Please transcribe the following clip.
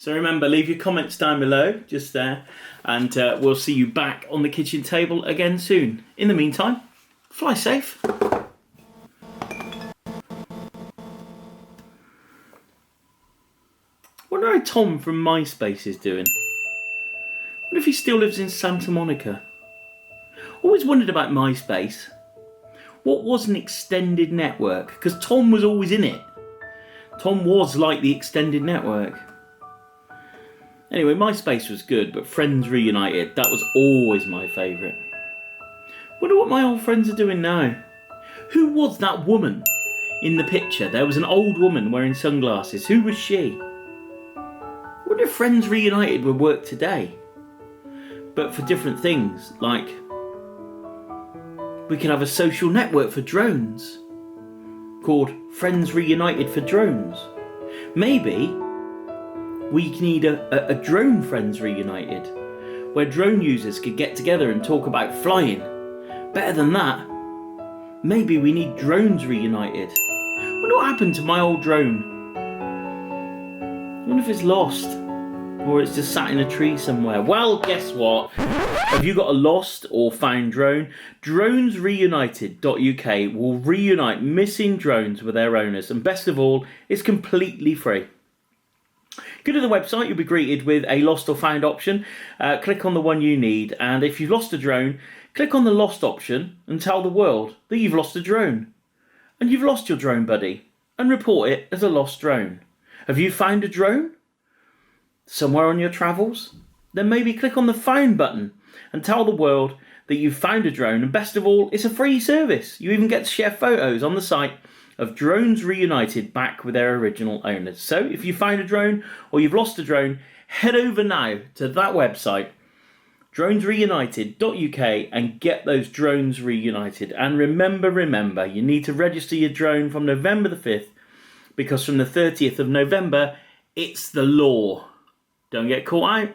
So remember, leave your comments down below, just there, and we'll see you back on the kitchen table again soon. In the meantime, fly safe. Wonder how Tom from MySpace is doing. Wonder if he still lives in Santa Monica. Always wondered about MySpace. What was an extended network? Because Tom was always in it. Tom was like the extended network. Anyway, MySpace was good, but Friends Reunited, that was always my favourite. Wonder what my old friends are doing now. Who was that woman in the picture? There was an old woman wearing sunglasses. Who was she? Wonder if Friends Reunited would work today, but for different things, like we could have a social network for drones called Friends Reunited for Drones. Maybe we need a drone Friends Reunited, where drone users could get together and talk about flying. Better than that, maybe we need Drones Reunited. Wonder what happened to my old drone. Wonder if it's lost, or it's just sat in a tree somewhere. Well, guess what? Have you got a lost or found drone? Dronesreunited.uk will reunite missing drones with their owners, and best of all, it's completely free. Go to the website, you'll be greeted with a lost or found option. Click on the one you need, and if you've lost a drone, click on the lost option and tell the world that you've lost a drone. And you've lost your drone buddy, and report it as a lost drone. Have you found a drone somewhere on your travels? Then maybe click on the found button and tell the world that you've found a drone, and best of all, it's a free service. You even get to share photos on the site of Drones Reunited back with their original owners. So if you find a drone or you've lost a drone, head over now to that website, dronesreunited.uk, and get those drones reunited. And remember, you need to register your drone from November the 5th, because from the 30th of November, it's the law. Don't get caught out.